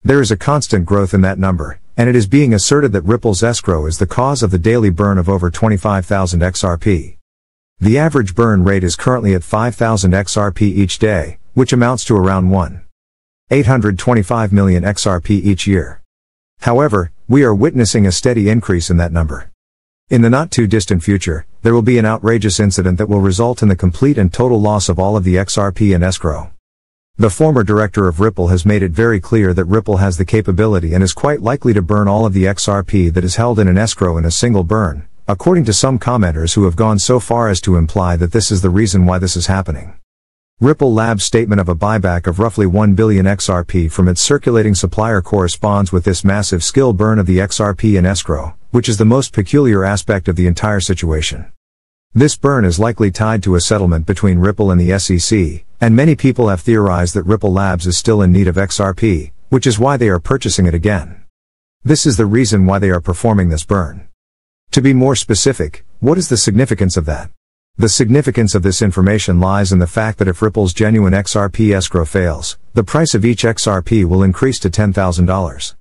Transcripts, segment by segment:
There is a constant growth in that number, and it is being asserted that Ripple's escrow is the cause of the daily burn of over 25,000 XRP. The average burn rate is currently at 5,000 XRP each day, which amounts to around 1.825 million XRP each year. However, we are witnessing a steady increase in that number. In the not-too-distant future, there will be an outrageous incident that will result in the complete and total loss of all of the XRP in escrow. The former director of Ripple has made it very clear that Ripple has the capability and is quite likely to burn all of the XRP that is held in an escrow in a single burn, according to some commenters who have gone so far as to imply that this is the reason why this is happening. Ripple Labs' statement of a buyback of roughly 1 billion XRP from its circulating supplier corresponds with this massive skill burn of the XRP in escrow, which is the most peculiar aspect of the entire situation. This burn is likely tied to a settlement between Ripple and the SEC, and many people have theorized that Ripple Labs is still in need of XRP, which is why they are purchasing it again. This is the reason why they are performing this burn. To be more specific, what is the significance of that? The significance of this information lies in the fact that if Ripple's genuine XRP escrow fails, the price of each XRP will increase to $10,000.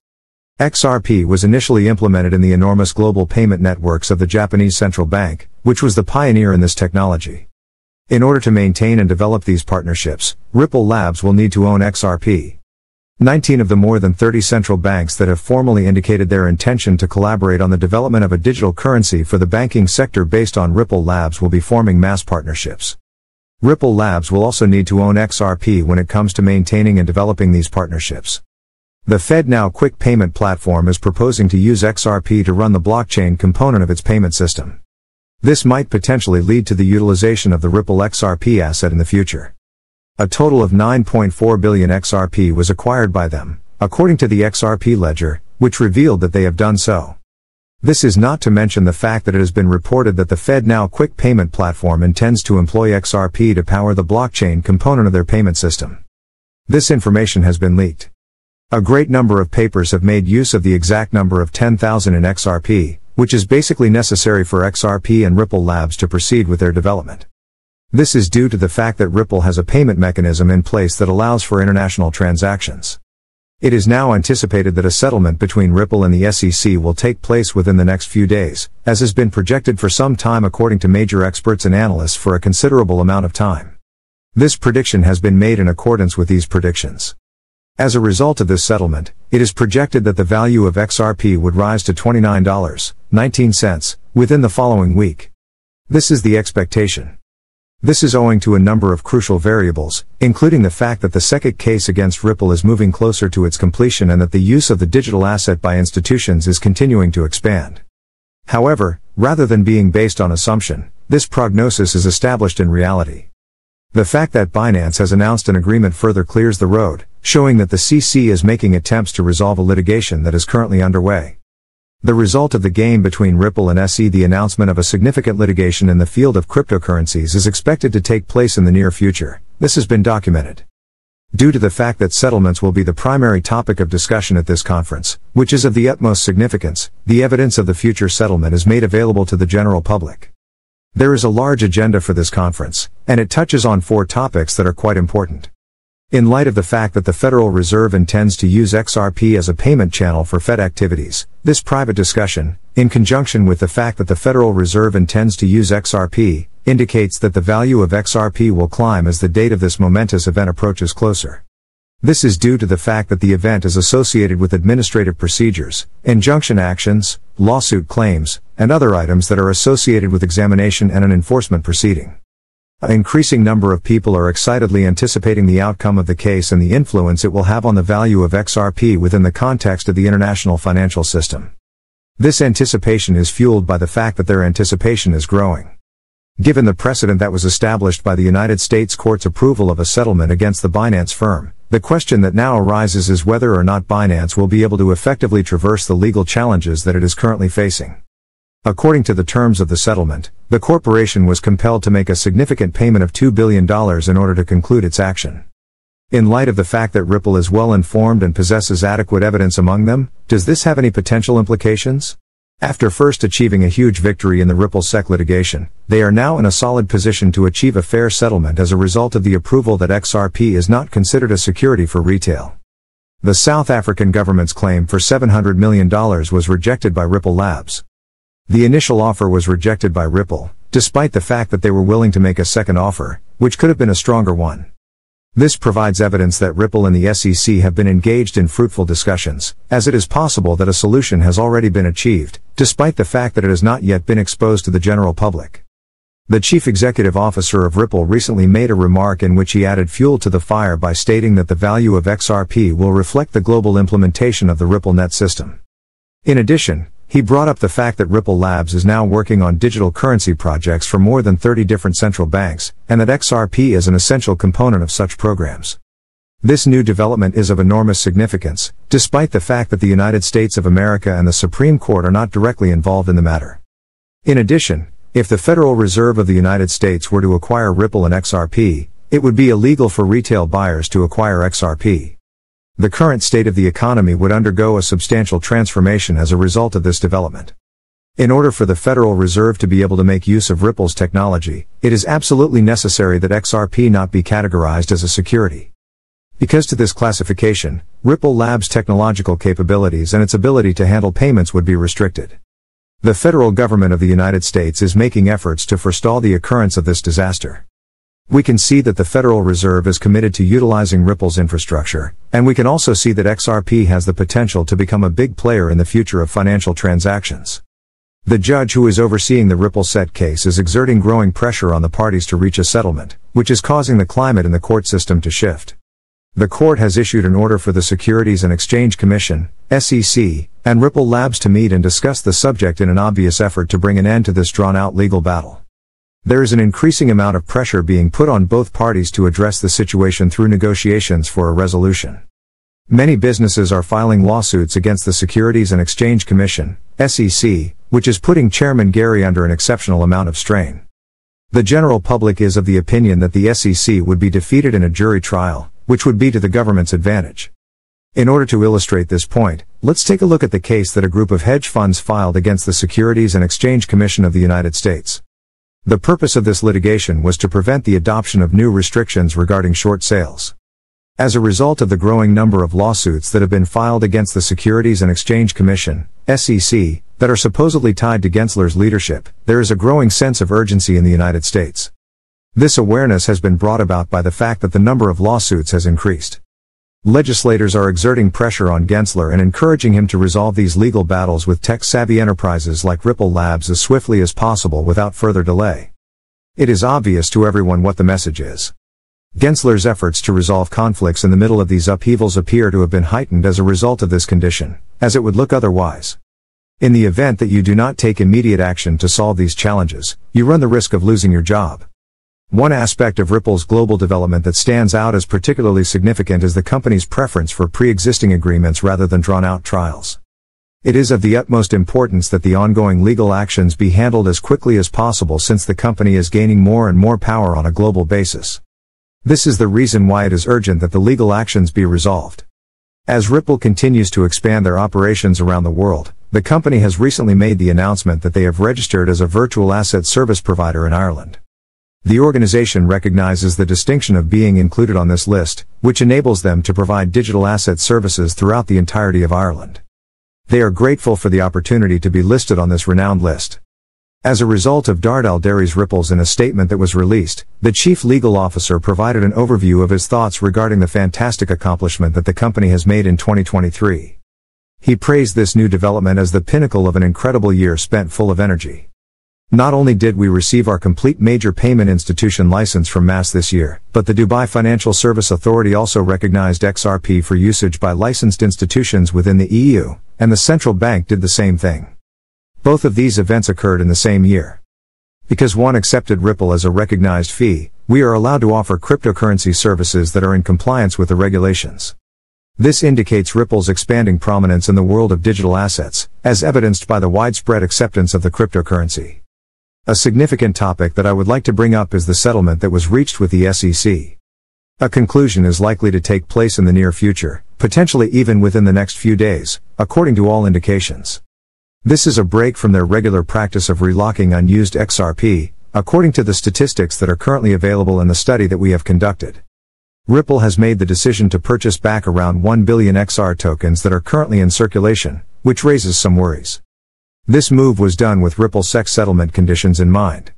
XRP was initially implemented in the enormous global payment networks of the Japanese central bank, which was the pioneer in this technology. In order to maintain and develop these partnerships, Ripple Labs will need to own XRP. 19 of the more than 30 central banks that have formally indicated their intention to collaborate on the development of a digital currency for the banking sector based on Ripple Labs will be forming mass partnerships. Ripple Labs will also need to own XRP when it comes to maintaining and developing these partnerships. The FedNow Quick Payment Platform is proposing to use XRP to run the blockchain component of its payment system. This might potentially lead to the utilization of the Ripple XRP asset in the future. A total of 9.4 billion XRP was acquired by them, according to the XRP ledger, which revealed that they have done so. This is not to mention the fact that it has been reported that the FedNow Quick Payment Platform intends to employ XRP to power the blockchain component of their payment system. This information has been leaked. A great number of papers have made use of the exact number of 10,000 in XRP, which is basically necessary for XRP and Ripple Labs to proceed with their development. This is due to the fact that Ripple has a payment mechanism in place that allows for international transactions. It is now anticipated that a settlement between Ripple and the SEC will take place within the next few days, as has been projected for some time according to major experts and analysts for a considerable amount of time. This prediction has been made in accordance with these predictions. As a result of this settlement, it is projected that the value of XRP would rise to $29.19 within the following week. This is the expectation. This is owing to a number of crucial variables, including the fact that the SEC case against Ripple is moving closer to its completion and that the use of the digital asset by institutions is continuing to expand. However, rather than being based on assumption, this prognosis is established in reality. The fact that Binance has announced an agreement further clears the road, showing that the CC is making attempts to resolve a litigation that is currently underway. The result of the game between Ripple and SE, the announcement of a significant litigation in the field of cryptocurrencies, is expected to take place in the near future. This has been documented. Due to the fact that settlements will be the primary topic of discussion at this conference, which is of the utmost significance, the evidence of the future settlement is made available to the general public. There is a large agenda for this conference, and it touches on 4 topics that are quite important. In light of the fact that the Federal Reserve intends to use XRP as a payment channel for Fed activities, this private discussion, in conjunction with the fact that the Federal Reserve intends to use XRP, indicates that the value of XRP will climb as the date of this momentous event approaches closer. This is due to the fact that the event is associated with administrative procedures, injunction actions, lawsuit claims, and other items that are associated with examination and an enforcement proceeding. An increasing number of people are excitedly anticipating the outcome of the case and the influence it will have on the value of XRP within the context of the international financial system. This anticipation is fueled by the fact that their anticipation is growing. Given the precedent that was established by the United States court's approval of a settlement against the Binance firm, the question that now arises is whether or not Binance will be able to effectively traverse the legal challenges that it is currently facing. According to the terms of the settlement, the corporation was compelled to make a significant payment of $2 billion in order to conclude its action. In light of the fact that Ripple is well informed and possesses adequate evidence among them, does this have any potential implications? After first achieving a huge victory in the Ripple SEC litigation, they are now in a solid position to achieve a fair settlement as a result of the approval that XRP is not considered a security for retail. The South African government's claim for $700 million was rejected by Ripple Labs. The initial offer was rejected by Ripple, despite the fact that they were willing to make a second offer, which could have been a stronger one. This provides evidence that Ripple and the SEC have been engaged in fruitful discussions, as it is possible that a solution has already been achieved, despite the fact that it has not yet been exposed to the general public. The chief executive officer of Ripple recently made a remark in which he added fuel to the fire by stating that the value of XRP will reflect the global implementation of the Ripple Net system. In addition, he brought up the fact that Ripple Labs is now working on digital currency projects for more than 30 different central banks, and that XRP is an essential component of such programs. This new development is of enormous significance, despite the fact that the United States of America and the Supreme Court are not directly involved in the matter. In addition, if the Federal Reserve of the United States were to acquire Ripple and XRP, it would be illegal for retail buyers to acquire XRP. The current state of the economy would undergo a substantial transformation as a result of this development. In order for the Federal Reserve to be able to make use of Ripple's technology, it is absolutely necessary that XRP not be categorized as a security. Because to this classification, Ripple Labs' technological capabilities and its ability to handle payments would be restricted. The federal government of the United States is making efforts to forestall the occurrence of this disaster. We can see that the Federal Reserve is committed to utilizing Ripple's infrastructure, and we can also see that XRP has the potential to become a big player in the future of financial transactions. The judge who is overseeing the Ripple SET case is exerting growing pressure on the parties to reach a settlement, which is causing the climate in the court system to shift. The court has issued an order for the Securities and Exchange Commission, SEC, and Ripple Labs to meet and discuss the subject in an obvious effort to bring an end to this drawn-out legal battle. There is an increasing amount of pressure being put on both parties to address the situation through negotiations for a resolution. Many businesses are filing lawsuits against the Securities and Exchange Commission, SEC, which is putting Chairman Gary under an exceptional amount of strain. The general public is of the opinion that the SEC would be defeated in a jury trial, which would be to the government's advantage. In order to illustrate this point, let's take a look at the case that a group of hedge funds filed against the Securities and Exchange Commission of the United States. The purpose of this litigation was to prevent the adoption of new restrictions regarding short sales. As a result of the growing number of lawsuits that have been filed against the Securities and Exchange Commission, SEC, that are supposedly tied to Gensler's leadership, there is a growing sense of urgency in the United States. This awareness has been brought about by the fact that the number of lawsuits has increased. Legislators are exerting pressure on Gensler and encouraging him to resolve these legal battles with tech-savvy enterprises like Ripple Labs as swiftly as possible without further delay. It is obvious to everyone what the message is. Gensler's efforts to resolve conflicts in the middle of these upheavals appear to have been heightened as a result of this condition, as it would look otherwise. In the event that you do not take immediate action to solve these challenges, you run the risk of losing your job. One aspect of Ripple's global development that stands out as particularly significant is the company's preference for pre-existing agreements rather than drawn-out trials. It is of the utmost importance that the ongoing legal actions be handled as quickly as possible since the company is gaining more and more power on a global basis. This is the reason why it is urgent that the legal actions be resolved. As Ripple continues to expand their operations around the world, the company has recently made the announcement that they have registered as a virtual asset service provider in Ireland. The organization recognizes the distinction of being included on this list, which enables them to provide digital asset services throughout the entirety of Ireland. They are grateful for the opportunity to be listed on this renowned list. As a result of Dardal Dairies Ripples in a statement that was released, the chief legal officer provided an overview of his thoughts regarding the fantastic accomplishment that the company has made in 2023. He praised this new development as the pinnacle of an incredible year spent full of energy. Not only did we receive our complete major payment institution license from MAS this year, but the Dubai Financial Service Authority also recognized XRP for usage by licensed institutions within the EU, and the central bank did the same thing. Both of these events occurred in the same year. Because one accepted Ripple as a recognized fee, we are allowed to offer cryptocurrency services that are in compliance with the regulations. This indicates Ripple's expanding prominence in the world of digital assets, as evidenced by the widespread acceptance of the cryptocurrency. A significant topic that I would like to bring up is the settlement that was reached with the SEC. A conclusion is likely to take place in the near future, potentially even within the next few days, according to all indications. This is a break from their regular practice of relocking unused XRP, according to the statistics that are currently available in the study that we have conducted. Ripple has made the decision to purchase back around 1 billion XR tokens that are currently in circulation, which raises some worries. This move was done with Ripple's SEC settlement conditions in mind.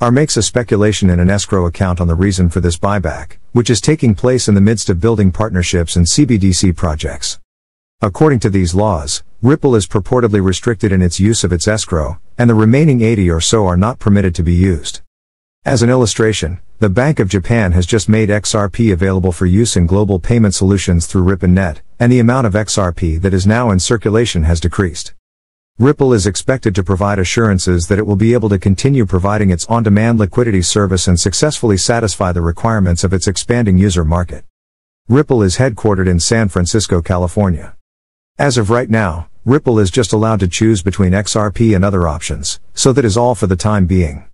R makes a speculation in an escrow account on the reason for this buyback, which is taking place in the midst of building partnerships and CBDC projects. According to these laws, Ripple is purportedly restricted in its use of its escrow, and the remaining 80 or so are not permitted to be used. As an illustration, the Bank of Japan has just made XRP available for use in global payment solutions through RippleNet, and the amount of XRP that is now in circulation has decreased. Ripple is expected to provide assurances that it will be able to continue providing its on-demand liquidity service and successfully satisfy the requirements of its expanding user market. Ripple is headquartered in San Francisco, California. As of right now, Ripple is just allowed to choose between XRP and other options, so that is all for the time being.